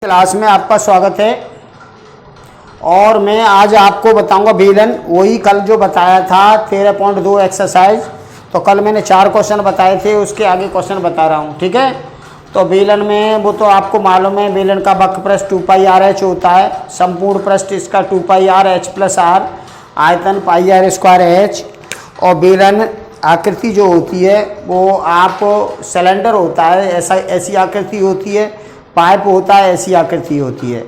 Class में आपका स्वागत है। और मैं आज आपको बताऊंगा बेलन, वही कल जो बताया था 13.2 एक्सरसाइज। तो कल मैंने 4 क्वेश्चन बताए थे, उसके आगे क्वेश्चन बता रहा हूं, ठीक है। तो बेलन में वो तो आपको मालूम है, बेलन का वक्र पृष्ठ 2 पाई आर एच होता है, संपूर्ण पृष्ठ इसका 2 pi R H plus are, आयतन पाई आर स्क्वायर एच। और बेलन आकृति जो होती है वो आप सिलेंडर होता है, ऐसी आकृति होती है, पाइप होता है ऐसी आकृति होती है,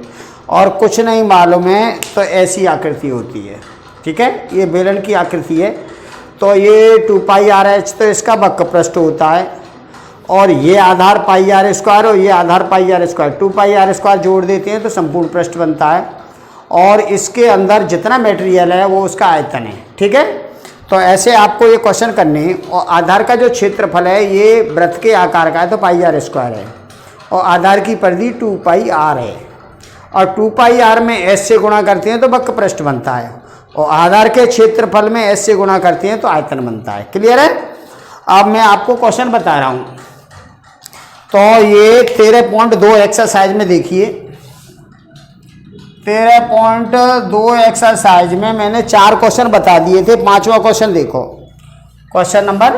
और कुछ नहीं मालूम है तो ऐसी आकृति होती है, ठीक है। ये बेलन की आकृति है। तो ये 2 पाई आर एच तो इसका वक्र पृष्ठ होता है, और ये आधार पाई आर स्क्वायर और ये आधार pi R square, 2 pi R square जोड़ देते हैं तो संपूर्ण पृष्ठ बनता है। और इसके अंदर जितना मटेरियल है वो उसका आयतन है, ठीक है। तो ऐसे आपको ये क्वेश्चन करने हैं। और आधार का जो क्षेत्रफल है ये वृत्त के आकार का है तो पाई आर स्क्वायर है, और आधार की परिधि 2 पाई आर है, और 2 पाई आर में एस से गुणा करते हैं तो वक्र पृष्ठ बनता है, और आधार के क्षेत्रफल में एस से गुणा करते हैं तो आयतन बनता है। क्लियर है। अब मैं आपको क्वेश्चन बता रहा हूं। तो ये 13.2 एक्सरसाइज में देखिए, 13.2 एक्सरसाइज में मैंने 4 क्वेश्चन बता दिए थे। 5वां क्वेश्चन देखो, क्वेश्चन नंबर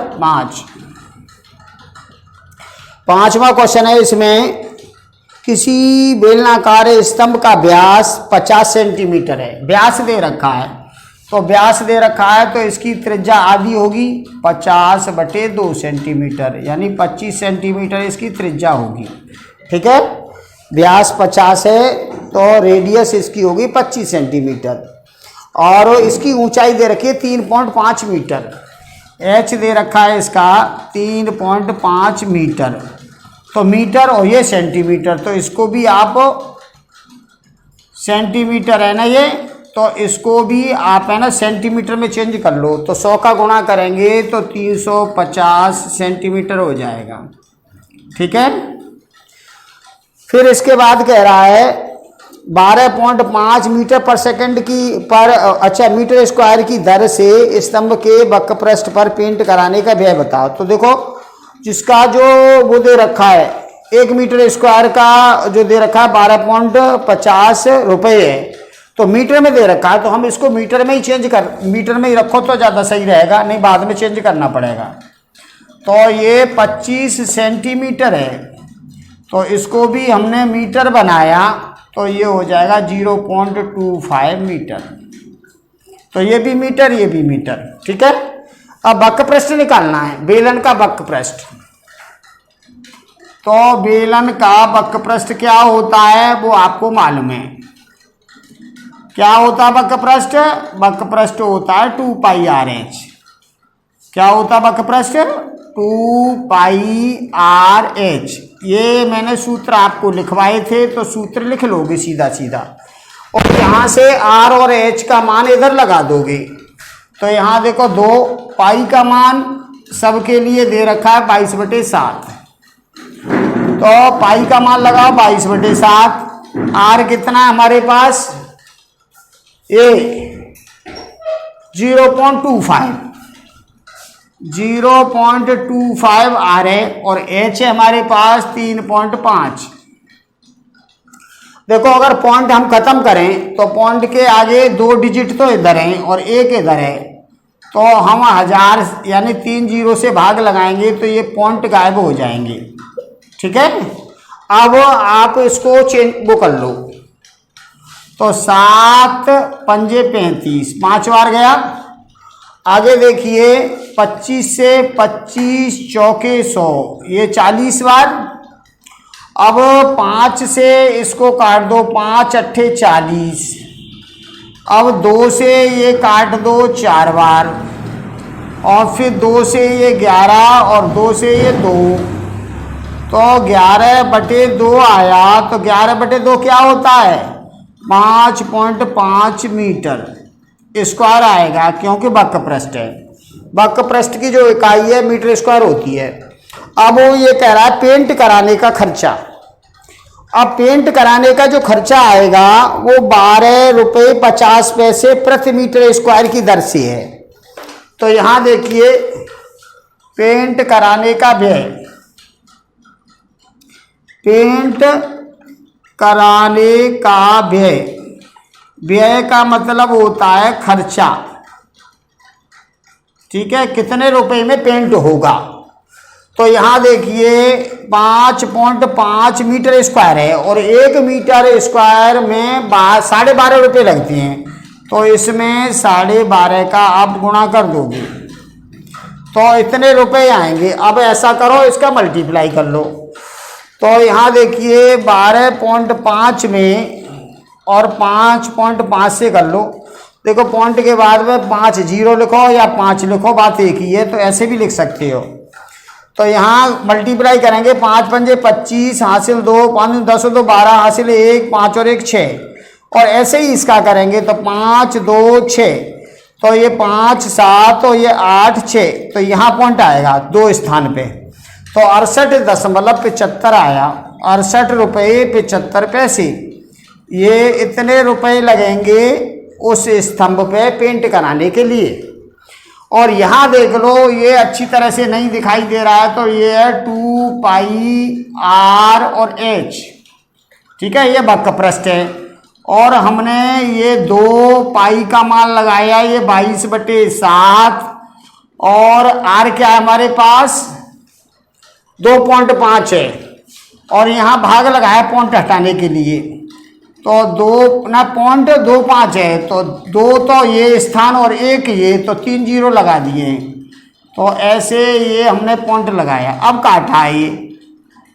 5वां क्वेश्चन है। इसमें किसी बेलनाकार स्तंभ का व्यास 50 सेंटीमीटर है, व्यास दे रखा है। तो व्यास दे रखा है तो इसकी त्रिज्या आधी होगी 50/2 सेंटीमीटर, यानी 25 सेंटीमीटर इसकी त्रिज्या होगी, ठीक है। व्यास 50 है तो रेडियस इसकी होगी 25 सेंटीमीटर, और इसकी ऊंचाई दे रखी है 3.5 मीटर। एच दे रखा है इसका 3.5 मीटर। तो मीटर और ये सेंटीमीटर, तो इसको भी आप सेंटीमीटर है ना ये, तो इसको भी आप है ना सेंटीमीटर में चेंज कर लो। तो 100 का गुणा करेंगे तो 350 सेंटीमीटर हो जाएगा, ठीक है। फिर इसके बाद कह रहा है 12.5 मीटर पर सेकंड की मीटर स्क्वायर की दर से स्तंभ के वक्र पृष्ठ पर पेंट कराने का व्यय बताओ। तो देखो, जिसका जो वो दे रखा है 1 मीटर स्क्वायर का जो दे रखा है 12.50 रुपये है, तो मीटर में दे रखा है तो हम इसको मीटर में ही मीटर में ही रखो तो ज़्यादा सही रहेगा, नहीं बाद में चेंज करना पड़ेगा। तो ये 25 सेंटीमीटर है, तो इसको भी हमने मीटर बनाया तो ये हो जाएगा 0.25 मीटर। तो ये भी मीटर, ये भी मीटर, ठीक है। अब वक्र पृष्ठ निकालना है, बेलन का वक्र पृष्ठ। तो बेलन का वक्र पृष्ठ क्या होता है वो आपको मालूम है। क्या होता है वक्र पृष्ठ? वक्र पृष्ठ होता है 2 पाई आर एच। क्या होता है वक्र पृष्ठ? 2 पाई आर एच। ये मैंने सूत्र आपको लिखवाए थे, तो सूत्र लिख लोगे सीधा सीधा, और यहाँ से आर और एच का मान इधर लगा दोगे। तो यहाँ देखो 2 पाई का मान सबके लिए दे रखा है 22/7, तो पाई का मान लगाओ 22/7। आर कितना हमारे पास? ये 0.25 आर है, और एच है हमारे पास 3.5। देखो, अगर पॉइंट हम खत्म करें तो पॉइंट के आगे 2 डिजिट तो इधर हैं और 1 इधर है, तो हम 1000 यानी 3 जीरो से भाग लगाएंगे तो ये पॉइंट गायब हो जाएंगे, ठीक है। अब आप इसको चेंज वो कर लो, तो 7 पंजे 35, 5 बार गया। आगे देखिए 25 से 25 चौके 100, ये 40 बार। अब 5 से इसको काट दो, 5 अट्ठे 40। अब 2 से ये काट दो 4 बार, और फिर 2 से ये 11 और 2 से ये 2, तो 11/2 आया। तो 11/2 क्या होता है? 5.5 मीटर स्क्वायर आएगा, क्योंकि वक्र पृष्ठ है। वक्र पृष्ठ की जो इकाई है मीटर स्क्वायर होती है। अब वो ये कह रहा है पेंट कराने का खर्चा। अब पेंट कराने का जो खर्चा आएगा वो 12.50 रुपये प्रति मीटर स्क्वायर की दर से है। तो यहाँ देखिए पेंट कराने का व्यय, पेंट कराने का व्यय, व्यय का मतलब होता है खर्चा, ठीक है, कितने रुपए में पेंट होगा। तो यहाँ देखिए 5.5 मीटर स्क्वायर है और 1 मीटर स्क्वायर में 12.5 रुपये लगते हैं, तो इसमें 12.5 का आप गुणा कर दोगे तो इतने रुपए आएंगे। अब ऐसा करो, इसका मल्टीप्लाई कर लो। तो यहाँ देखिए 12.5 में और 5.5 से कर लो। देखो पॉइंट के बाद में 5 जीरो लिखो या 5 लिखो, बात एक ही है, तो ऐसे भी लिख सकते हो। तो यहाँ मल्टीप्लाई करेंगे, 5 पंजे 25 हासिल 2, 5 10 2 12 हासिल 1, 5 और 1 6, और ऐसे ही इसका करेंगे तो 5 2 6, तो ये 5 7 और ये 8 6, तो यहाँ पॉइंट आएगा 2 स्थान पे, तो 68.75 आया, 68 रुपये 75 पैसे। ये इतने रुपए लगेंगे उस स्तंभ पे पेंट कराने के लिए। और यहाँ देख लो, ये अच्छी तरह से नहीं दिखाई दे रहा है, तो ये है 2 पाई आर और एच, ठीक है, ये वक्रपृष्ठ है। और हमने ये 2 पाई का मान लगाया, ये 22/7, और आर क्या है हमारे पास 2.5 है, और यहाँ भाग लगाया पॉइंट हटाने के लिए, तो 2.25 है, तो 2 तो ये स्थान और 1 ये, तो 3 जीरो लगा दिए, तो ऐसे ये हमने पॉइंट लगाया। अब काटा है ये,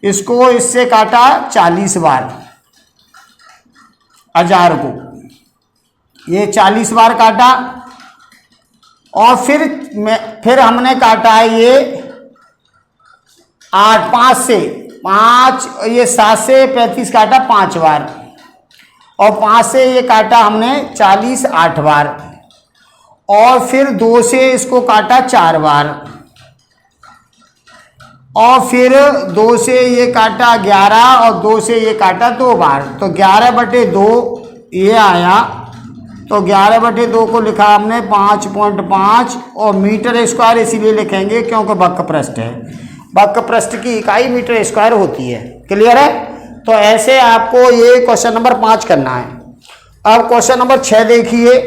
इसको इससे काटा 40 बार, 1000 को ये 40 बार काटा, और फिर हमने काटा है ये 5 से 5, ये 7 से 35 काटा 5 बार, और 5 से ये काटा हमने 40 8 बार, और फिर 2 से इसको काटा 4 बार, और फिर 2 से ये काटा 11, और 2 से ये काटा 2 बार, तो 11/2 ये आया, तो 11/2 को लिखा हमने 5.5, और मीटर स्क्वायर इसीलिए लिखेंगे क्योंकि वक्रपृष्ठ है, वक्रपृष्ठ की इकाई मीटर स्क्वायर होती है। क्लियर है? तो ऐसे आपको ये क्वेश्चन नंबर 5 करना है। अब क्वेश्चन नंबर 6 देखिए।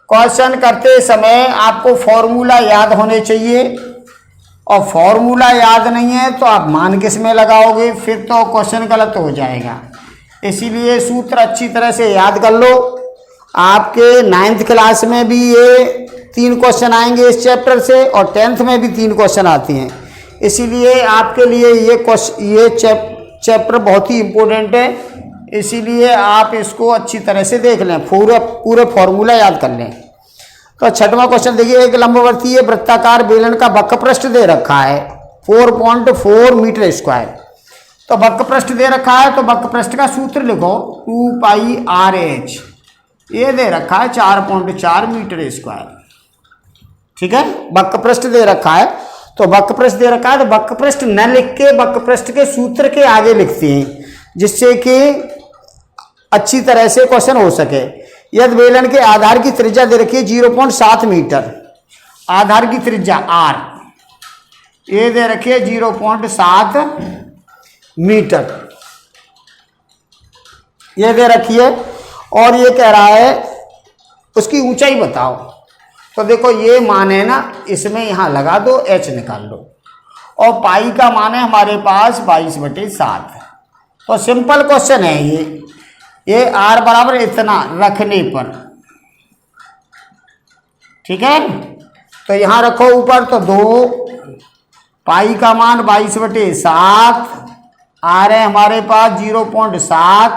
क्वेश्चन करते समय आपको फॉर्मूला याद होने चाहिए, और फॉर्मूला याद नहीं है तो आप मान किस में लगाओगे, फिर तो क्वेश्चन गलत हो जाएगा। इसीलिए सूत्र अच्छी तरह से याद कर लो। आपके 9th क्लास में भी ये 3 क्वेश्चन आएंगे इस चैप्टर से, और 10th में भी 3 क्वेश्चन आते हैं। इसीलिए आपके लिए ये चैप्टर बहुत ही इम्पोर्टेंट है, इसीलिए आप इसको अच्छी तरह से देख लें, पूरे फॉर्मूला याद कर लें। तो 6वां क्वेश्चन देखिए, एक लंबवर्तीय वृत्ताकार बेलन का वक्रपृष्ठ दे रखा है 4.4 मीटर स्क्वायर। तो वक्रपृष्ठ दे रखा है, तो वक्रपृष्ठ का सूत्र लिखो 2 पाई आर एच, ये दे रखा है 4.4 मीटर स्क्वायर, ठीक है। वक्रपृष्ठ दे रखा है, तो वक्रपृष्ठ दे रखा है, तो वक्रपृष्ठ न लिख के वक्रपृष्ठ के सूत्र के आगे लिखते हैं, जिससे कि अच्छी तरह से क्वेश्चन हो सके। यदि बेलन के आधार की त्रिज्या दे रखी है 0.7 मीटर, आधार की त्रिज्या आर ये दे रखी है 0.7 मीटर, ये दे रखी है, और ये कह रहा है उसकी ऊंचाई बताओ। तो देखो ये मान है ना, इसमें यहाँ लगा दो, h निकाल लो, और पाई का मान है हमारे पास 22/7। तो सिंपल क्वेश्चन है ये r बराबर इतना रखने पर, ठीक है। तो यहाँ रखो ऊपर, तो 2 पाई का मान 22/7, r है हमारे पास 0.7,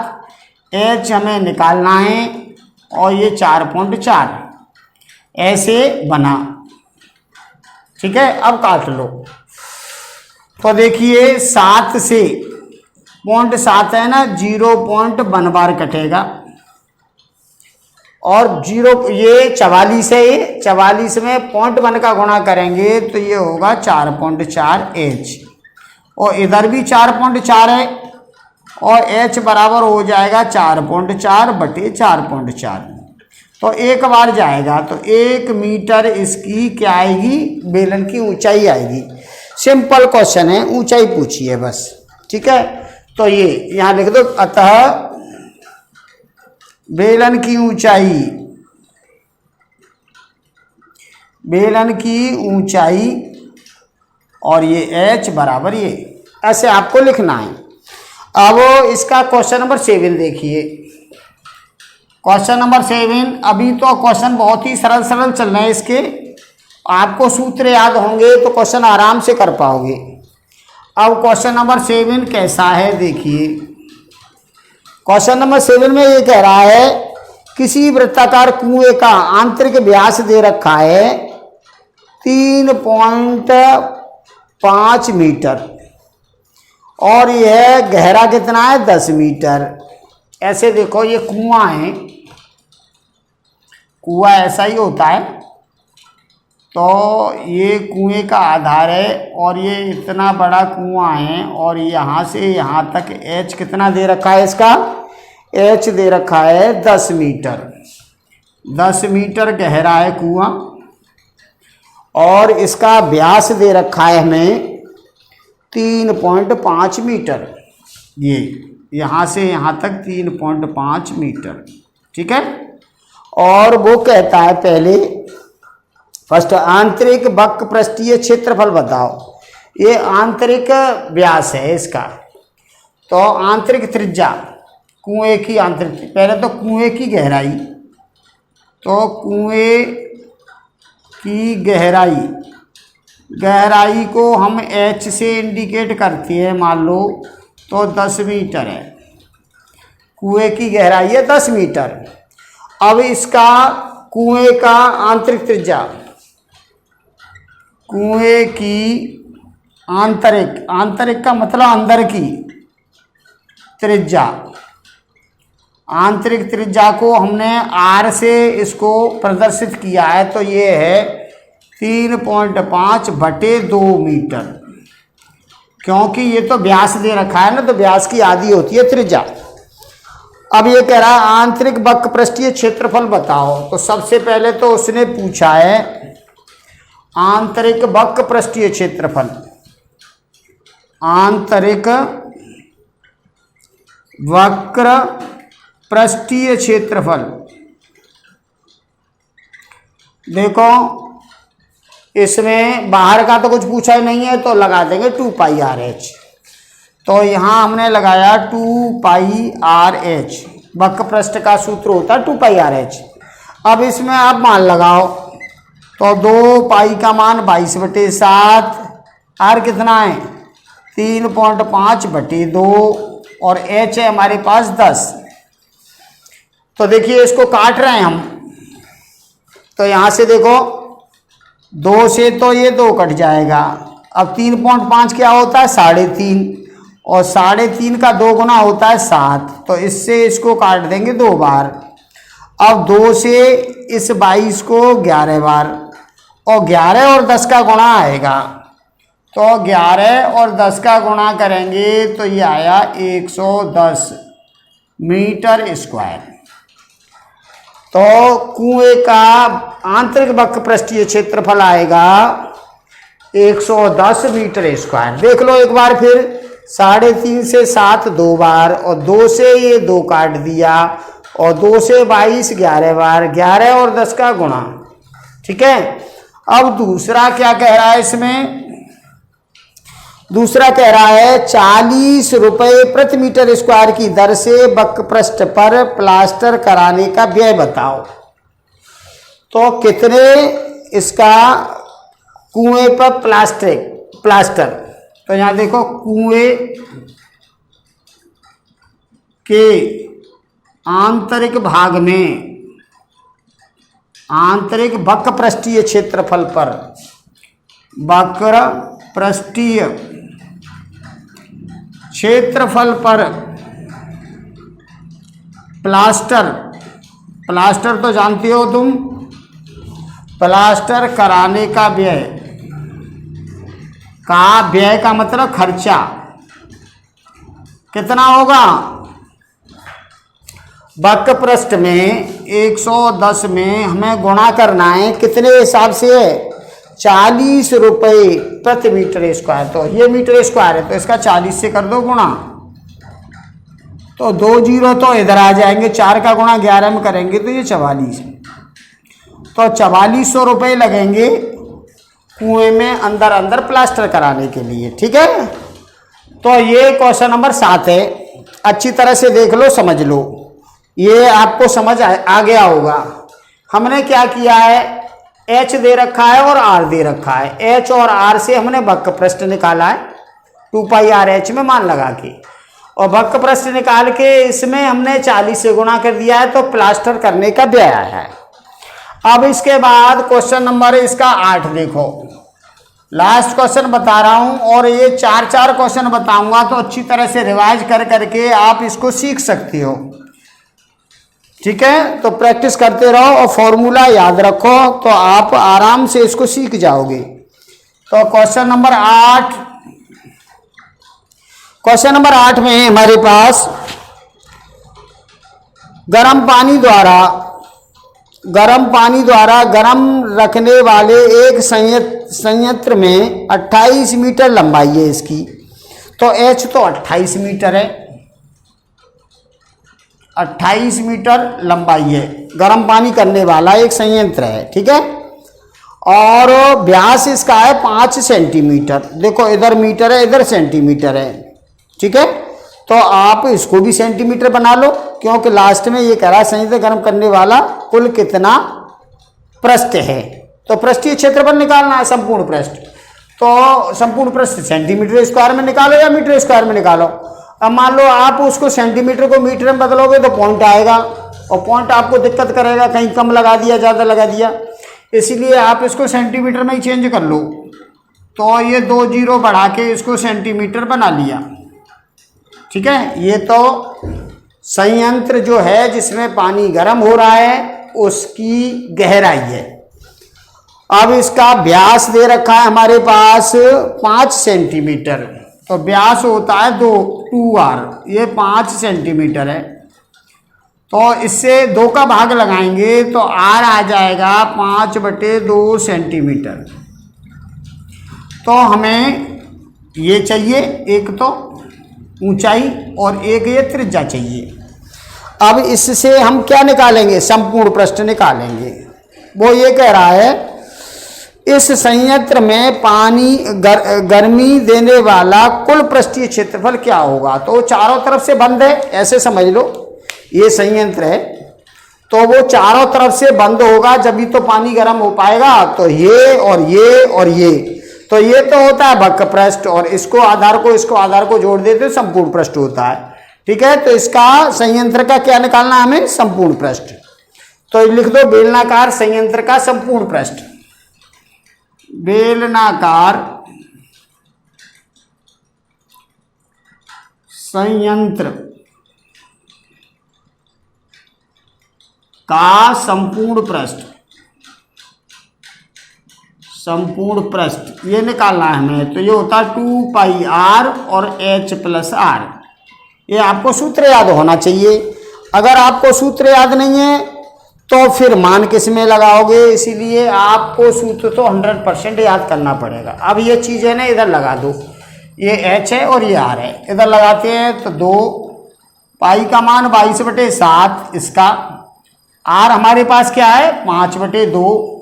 h हमें निकालना है, और ये 4.4 ऐसे बना, ठीक है। अब काट लो। तो देखिए 7 से 0.7 है ना, 0.1 बार कटेगा, और 0 ये 44 है, ये 44 में 0.1 का गुणा करेंगे तो ये होगा 4.4 h, और इधर भी 4.4 है, और h बराबर हो जाएगा 4.4/4.4। तो एक बार जाएगा, तो 1 मीटर इसकी क्या आएगी, बेलन की ऊंचाई आएगी। सिंपल क्वेश्चन है, ऊंचाई पूछिए बस, ठीक है। तो ये यहाँ लिख दो, अतः बेलन की ऊंचाई, बेलन की ऊंचाई और ये h बराबर ये, ऐसे आपको लिखना है। अब इसका क्वेश्चन नंबर 7 देखिए। क्वेश्चन नंबर 7, अभी तो क्वेश्चन बहुत ही सरल सरल चल रहे हैं इसके, आपको सूत्र याद होंगे तो क्वेश्चन आराम से कर पाओगे। अब क्वेश्चन नंबर 7 कैसा है देखिए। क्वेश्चन नंबर 7 में ये कह रहा है किसी वृत्ताकार कुएं का आंतरिक व्यास दे रखा है 3.5 मीटर और यह गहरा कितना है 10 मीटर। ऐसे देखो ये कुआं है, कुआं ऐसा ही होता है। तो ये कुएं का आधार है और ये इतना बड़ा कुआं है और यहाँ से यहाँ तक h कितना दे रखा है, इसका h दे रखा है 10 मीटर। 10 मीटर गहरा है कुआं और इसका व्यास दे रखा है हमें 3.5 मीटर। ये यहाँ से यहाँ तक 3.5 मीटर, ठीक है। और वो कहता है पहले फर्स्ट आंतरिक वक्र पृष्ठीय क्षेत्रफल बताओ। ये आंतरिक व्यास है इसका, तो आंतरिक त्रिज्या कुएं की आंतरिक, पहले तो कुएं की गहराई, तो कुएं की गहराई, गहराई को हम h से इंडिकेट करते हैं, मान लो तो 10 मीटर है, कुएं की गहराई है 10 मीटर। अब इसका कुएं का आंतरिक त्रिज्या, कुएं की आंतरिक, आंतरिक का मतलब अंदर की त्रिज्या, आंतरिक त्रिज्या को हमने r से इसको प्रदर्शित किया है, तो ये है 3.5/2 मीटर, क्योंकि ये तो व्यास दे रखा है ना, तो व्यास की आधी होती है त्रिज्या। अब ये कह रहा है आंतरिक वक्र पृष्ठीय क्षेत्रफल बताओ। तो सबसे पहले तो उसने पूछा है आंतरिक वक्र पृष्ठीय क्षेत्रफल, आंतरिक वक्र पृष्ठीय क्षेत्रफल। देखो इसमें बाहर का तो कुछ पूछा ही नहीं है, तो लगा देंगे 2πRh। तो यहाँ हमने लगाया 2πRh, वक्र पृष्ठ का सूत्र होता है 2πRh। अब इसमें आप मान लगाओ, तो 2 का मान 22/7, r कितना है 3.5/2 और h है हमारे पास 10। तो देखिए इसको काट रहे हैं हम, तो यहाँ से देखो 2 से तो ये 2 कट जाएगा। अब 3.5 क्या होता है 3.5 और 3.5 का 2 गुना होता है 7, तो इससे इसको काट देंगे 2 बार। अब 2 से इस 22 को 11 बार और 11 और 10 का गुणा आएगा, तो 11 और 10 का गुणा करेंगे तो ये आया 110 मीटर स्क्वायर। तो कुएं का आंतरिक वक्र पृष्ठीय क्षेत्रफल आएगा 110 मीटर स्क्वायर। देख लो एक बार फिर, 3.5 से 7 2 बार और 2 से ये 2 काट दिया और 2 से 22 11 बार, 11 और 10 का गुणा, ठीक है। अब दूसरा क्या कह रहा है इसमें, दूसरा कह रहा है 40 रुपये प्रति मीटर स्क्वायर की दर से वक्र पृष्ठ पर प्लास्टर कराने का व्यय बताओ। तो कितने इसका कुएं पर प्लास्टर, तो यहाँ देखो कुएं के आंतरिक भाग में, आंतरिक वक्र पृष्ठीय क्षेत्रफल पर, वक्र पृष्ठीय क्षेत्रफल पर प्लास्टर तो जानते हो तुम, प्लास्टर कराने का व्यय, व्यय का मतलब खर्चा कितना होगा। वक्र पृष्ठ में 110 में हमें गुणा करना है, कितने हिसाब से है 40 रुपये प्रति मीटर स्क्वायर। तो ये मीटर स्क्वायर है तो इसका 40 से कर दो गुणा, तो 2 जीरो तो इधर आ जाएंगे, 4 का गुणा 11 में करेंगे तो ये 44। तो 4400 रुपये लगेंगे कुएं में अंदर अंदर प्लास्टर कराने के लिए। ठीक है, तो ये क्वेश्चन नंबर 7 है। अच्छी तरह से देख लो, समझ लो, ये आपको समझ आ गया होगा। हमने क्या किया है, एच दे रखा है और आर दे रखा है। एच और आर से हमने वक्र पृष्ठ निकाला है 2 पाई आर एच में मान लगा के, और वक्र पृष्ठ निकाल के इसमें हमने 40 से गुणा कर दिया है, तो प्लास्टर करने का व्यय आया है। अब इसके बाद क्वेश्चन नंबर इसका 8 देखो, लास्ट क्वेश्चन बता रहा हूं, और ये 4 क्वेश्चन बताऊंगा, तो अच्छी तरह से रिवाइज कर करके आप इसको सीख सकते हो। ठीक है, तो प्रैक्टिस करते रहो और फॉर्मूला याद रखो, तो आप आराम से इसको सीख जाओगे। तो क्वेश्चन नंबर 8 में हमारे पास गर्म पानी द्वारा गर्म रखने वाले एक संयंत्र में 28 मीटर लंबाई है इसकी। तो एच तो 28 मीटर है, 28 मीटर लंबाई है, गर्म पानी करने वाला एक संयंत्र है। ठीक है, और व्यास इसका है 5 सेंटीमीटर। देखो इधर मीटर है, इधर सेंटीमीटर है। ठीक है, तो आप इसको भी सेंटीमीटर बना लो, क्योंकि लास्ट में ये कह रहा है संयंत्र गर्म करने वाला कुल कितना पृष्ठ है। तो पृष्ठीय क्षेत्रफल निकालना है, संपूर्ण पृष्ठ। तो संपूर्ण पृष्ठ सेंटीमीटर स्क्वायर में निकालो या मीटर स्क्वायर में निकालो। अब मान लो आप उसको सेंटीमीटर को मीटर में बदलोगे तो पॉइंट आएगा, और पॉइंट आपको दिक्कत करेगा, कहीं कम लगा दिया, ज़्यादा लगा दिया, इसीलिए आप इसको सेंटीमीटर में ही चेंज कर लो। तो ये 2 जीरो बढ़ा के इसको सेंटीमीटर बना लिया। ठीक है, ये तो संयंत्र जो है जिसमें पानी गर्म हो रहा है उसकी गहराई है। अब इसका व्यास दे रखा है हमारे पास 5 सेंटीमीटर, तो व्यास होता है 2r, ये 5 सेंटीमीटर है। तो इससे 2 का भाग लगाएंगे तो r आ जाएगा 5/2 सेंटीमीटर। तो हमें ये चाहिए, एक तो ऊंचाई और एक ये त्रिज्या चाहिए। अब इससे हम क्या निकालेंगे, संपूर्ण पृष्ठ निकालेंगे। वो ये कह रहा है इस संयंत्र में पानी गर्मी देने वाला कुल पृष्ठीय क्षेत्रफल क्या होगा। तो चारों तरफ से बंद है, ऐसे समझ लो, ये संयंत्र है तो वो चारों तरफ से बंद होगा, जब भी तो पानी गर्म हो पाएगा। तो ये और ये और ये, तो ये तो होता है वक्र पृष्ठ, और इसको आधार को जोड़ देते तो संपूर्ण पृष्ठ होता है। ठीक है, तो इसका संयंत्र का क्या निकालना है हमें, संपूर्ण पृष्ठ। तो लिख दो बेलनाकार संयंत्र का संपूर्ण पृष्ठ। बेलनाकार संयंत्र का संपूर्ण पृष्ठ, संपूर्ण पृष्ठ ये निकालना है हमें। तो ये होता है 2 पाई r और h प्लस r। ये आपको सूत्र याद होना चाहिए। अगर आपको सूत्र याद नहीं है तो फिर मान किस में लगाओगे, इसीलिए आपको सूत्र तो 100% याद करना पड़ेगा। अब ये चीज़ें ना इधर लगा दो, ये h है और ये r है, इधर लगाते हैं तो 2 पाई का मान 22/7, इसका r हमारे पास क्या है 5/2,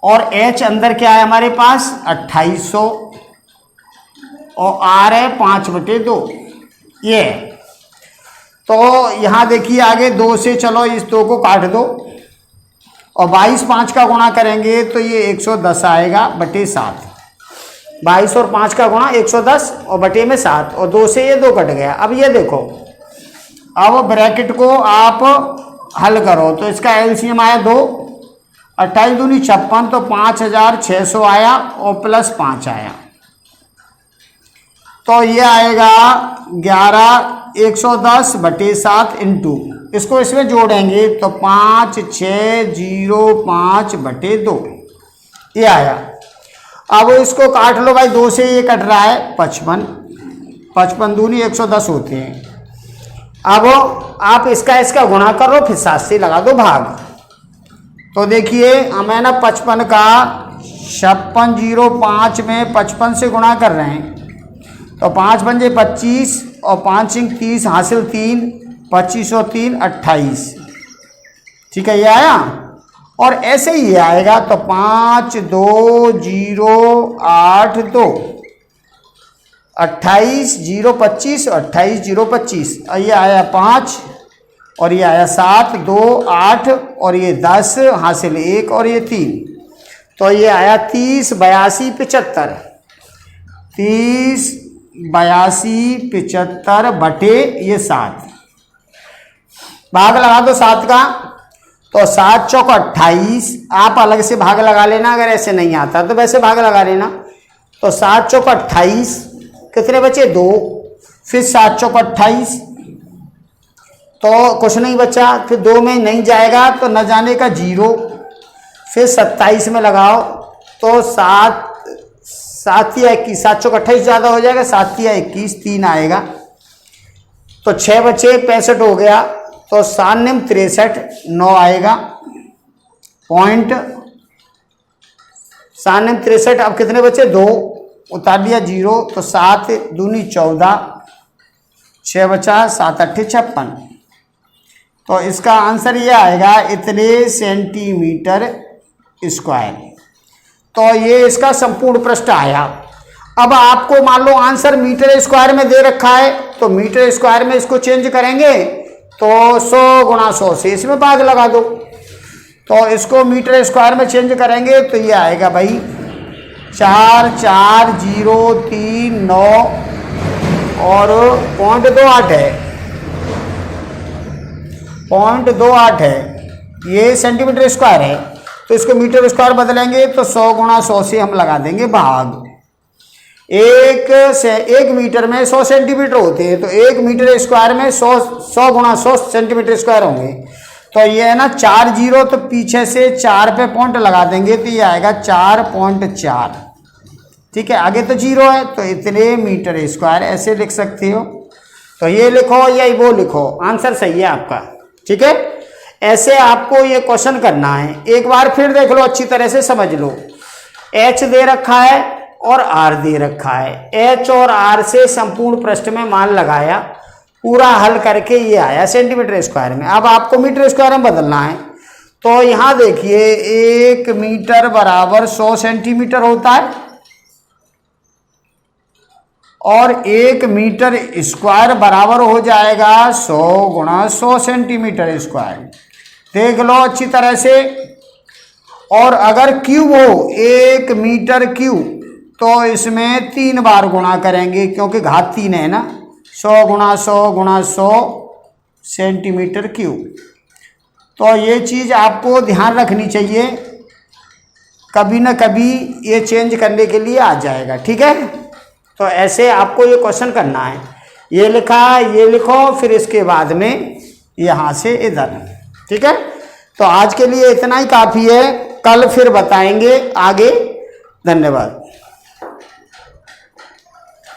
और h अंदर क्या है हमारे पास 2800, और r है 5/2 ये। तो यहाँ देखिए आगे 2 से चलो इस 2 को काट दो, और 22 5 का गुणा करेंगे तो ये 110 आएगा बटे 7। 22 और 5 का गुणा 110 और बटे में 7, और 2 से ये 2 कट गया। अब ये देखो, अब ब्रैकेट को आप हल करो तो इसका एलसीएम आया 2, 28 दूनी 56, तो 5600 आया और प्लस 5 आया, तो ये आएगा 11110/7 इंटू, इसको इसमें जोड़ेंगे तो 5605/2 ये आया। अब इसको काट लो भाई, 2 से ये कट रहा है 55, 55 दूनी 110 होते हैं। अब आप इसका गुणा करो, फिर 7 से लगा दो भाग। तो देखिए हमें ना 55 का 5605 में 55 से गुणा कर रहे हैं, तो 5 पंजे 25 और 5 इंक 30 हासिल 3, 25 और 3 28। ठीक है, ये आया। और ऐसे ही ये आएगा तो 5 2 0 8 2 28 0 25 28 0 25। और ये आया 5 और ये आया 7 2 8 और ये 10 हासिल 1 और ये 3। तो ये आया 30 82 75। 30 82 75 बटे ये 7। भाग लगा दो 7 का, तो 7 चौक 28। आप अलग से भाग लगा लेना, अगर ऐसे नहीं आता तो वैसे भाग लगा लेना। तो 7 चौक 28, कितने बचे 2, फिर 7 चौक 28, तो कुछ नहीं बचा। फिर 2 में नहीं जाएगा तो न जाने का 0, फिर 27 में लगाओ तो 7 या 21, 7 चौक 28 ज़्यादा हो जाएगा, 7 या 21 3 आएगा। तो 6 बचे 65 हो गया, तो 7 निम 63 9 आएगा पॉइंट। 7 निम 63। अब कितने बचे 2, उतार दिया 0, तो 7 दूनी 14, 6 बचा 7 8 56। तो इसका आंसर ये आएगा इतने सेंटीमीटर स्क्वायर। तो ये इसका संपूर्ण पृष्ठ आया। अब आपको मान लो आंसर मीटर स्क्वायर में दे रखा है, तो मीटर स्क्वायर में इसको चेंज करेंगे तो 100 गुणा 100 से इसमें भाग लगा दो। तो इसको मीटर स्क्वायर में चेंज करेंगे तो ये आएगा भाई 4 4 0 3 9 और 0.28 है, 0.28 है, ये सेंटीमीटर स्क्वायर है। तो इसको मीटर स्क्वायर बदलेंगे तो 100 गुणा 100 से हम लगा देंगे भाग। 1 मीटर में 100 सेंटीमीटर होते हैं, तो 1 मीटर स्क्वायर में 100 गुणा 100 सेंटीमीटर स्क्वायर होंगे। तो ये है ना 4 0, तो पीछे से 4 पे पॉइंट लगा देंगे तो ये आएगा 4.4। ठीक है, आगे तो 0 है, तो इतने मीटर स्क्वायर ऐसे लिख सकते हो। तो ये लिखो या वो लिखो, आंसर सही है आपका। ठीक है, ऐसे आपको ये क्वेश्चन करना है। एक बार फिर देख लो, अच्छी तरह से समझ लो। H दे रखा है और R दे रखा है। H और R से संपूर्ण पृष्ठ में मान लगाया, पूरा हल करके ये आया सेंटीमीटर स्क्वायर में। अब आपको मीटर स्क्वायर में बदलना है। तो यहाँ देखिए 1 मीटर बराबर 100 सेंटीमीटर होता है और 1 मीटर स्क्वायर बराबर हो जाएगा 100 गुणा 100 सेंटीमीटर स्क्वायर। देख लो अच्छी तरह से। और अगर क्यूब हो 1 मीटर क्यूब, तो इसमें 3 बार गुणा करेंगे क्योंकि घात 3 है ना। 100 गुणा 100 गुणा 100 सेंटीमीटर क्यूब। तो ये चीज़ आपको ध्यान रखनी चाहिए, कभी ना कभी ये चेंज करने के लिए आ जाएगा। ठीक है, तो ऐसे आपको ये क्वेश्चन करना है। ये लिखा, ये लिखो, फिर इसके बाद में यहाँ से इधर। ठीक है, तो आज के लिए इतना ही काफ़ी है, कल फिर बताएंगे आगे। धन्यवाद।